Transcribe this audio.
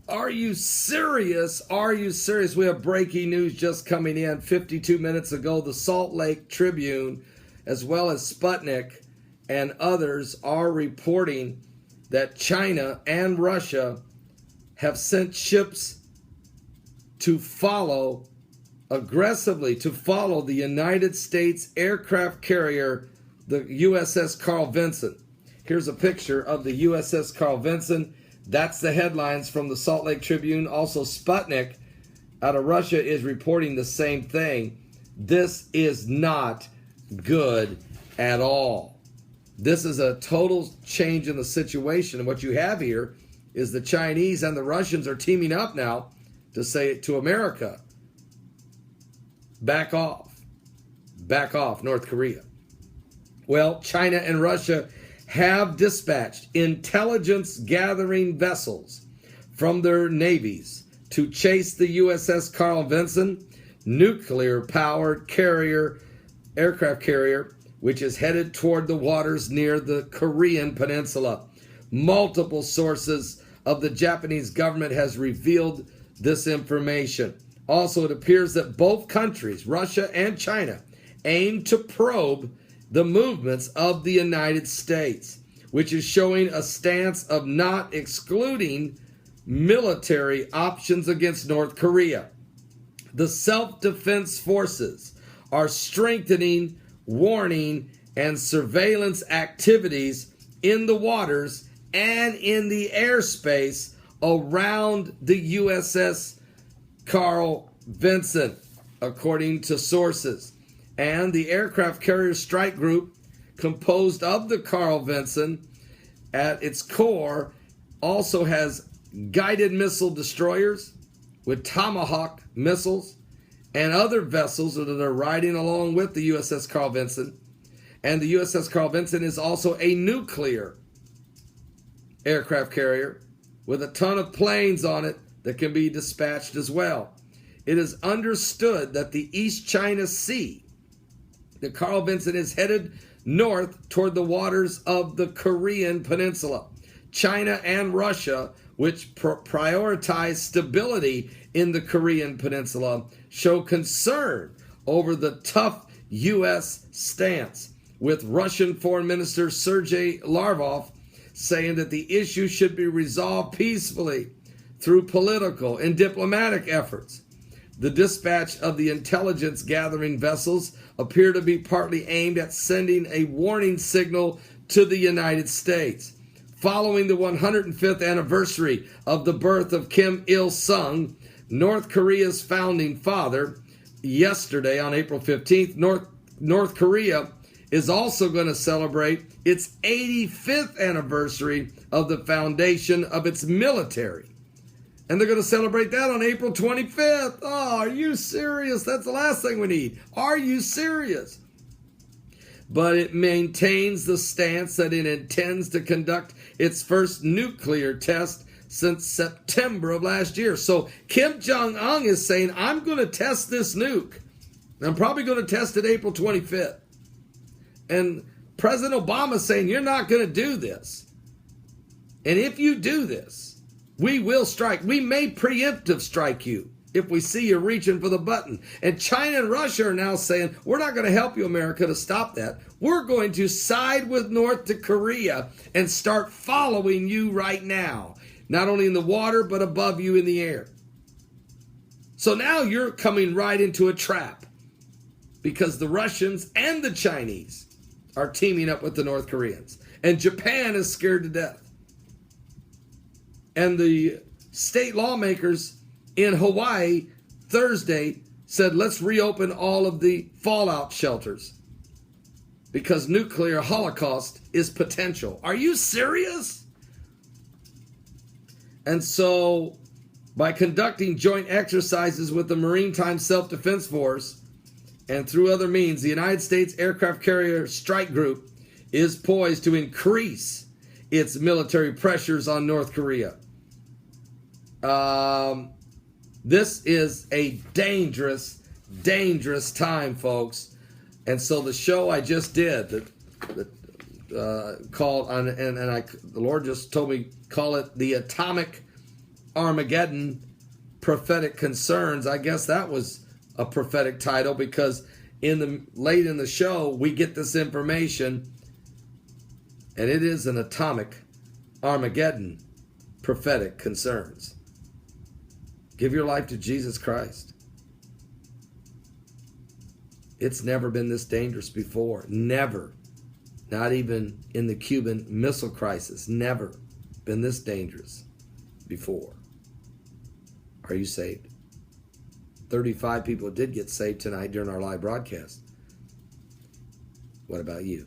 Are you serious? Are you serious? We have breaking news just coming in 52 minutes ago. The Salt Lake Tribune, as well as Sputnik and others, are reporting that China and Russia have sent ships to follow aggressively the United States aircraft carrier, the USS Carl Vinson. Here's a picture of the USS Carl Vinson. That's the headlines from the Salt Lake Tribune. Also, Sputnik out of Russia is reporting the same thing. This is not good at all. This is a total change in the situation. And what you have here is the Chinese and the Russians are teaming up now to say to America, back off, North Korea. Well, China and Russia have dispatched intelligence gathering vessels from their navies to chase the USS Carl Vinson, nuclear-powered aircraft carrier, which is headed toward the waters near the Korean Peninsula. Multiple sources of the Japanese government has revealed this information. Also, it appears that both countries, Russia and China, aim to probe the movements of the United States, which is showing a stance of not excluding military options against North Korea. The self-defense forces are strengthening warning and surveillance activities in the waters and in the airspace around the USS Carl Vinson, according to sources. And the aircraft carrier strike group, composed of the Carl Vinson, at its core also has guided missile destroyers with Tomahawk missiles and other vessels that are riding along with the USS Carl Vinson. And the USS Carl Vinson is also a nuclear aircraft carrier with a ton of planes on it that can be dispatched as well. It is understood that the East China Sea, the Carl Vinson, is headed north toward the waters of the Korean Peninsula. China and Russia, which prioritize stability in the Korean Peninsula, show concern over the tough U.S. stance, with Russian Foreign Minister Sergei Lavrov saying that the issue should be resolved peacefully through political and diplomatic efforts. The dispatch of the intelligence gathering vessels appear to be partly aimed at sending a warning signal to the United States. Following the 105th anniversary of the birth of Kim Il-sung, North Korea's founding father, yesterday on April 15th, North Korea is also going to celebrate its 85th anniversary of the foundation of its military. And they're going to celebrate that on April 25th. Oh, are you serious? That's the last thing we need. Are you serious? But it maintains the stance that it intends to conduct its first nuclear test since September of last year. So Kim Jong-un is saying, I'm going to test this nuke. I'm probably going to test it April 25th. And President Obama is saying, you're not going to do this. And if you do this, we will strike. We may preemptive strike you if we see you reaching for the button. And China and Russia are now saying, we're not going to help you, America, to stop that. We're going to side with North Korea and start following you right now, not only in the water, but above you in the air. So now you're coming right into a trap because the Russians and the Chinese are teaming up with the North Koreans. And Japan is scared to death. And the state lawmakers in Hawaii Thursday said, let's reopen all of the fallout shelters because nuclear holocaust is potential. Are you serious? And so by conducting joint exercises with the Maritime Self-Defense Force and through other means, the United States Aircraft Carrier Strike Group is poised to increase its military pressures on North Korea. This is a dangerous, dangerous time, folks. And so the show I just did that called on, the Lord just told me call it the atomic Armageddon Prophetic Concerns. I guess that was a prophetic title because late in the show we get this information, and it is an atomic Armageddon Prophetic Concerns. Give your life to Jesus Christ. It's never been this dangerous before. Never. Not even in the Cuban Missile Crisis. Never been this dangerous before. Are you saved? 35 people did get saved tonight during our live broadcast. What about you?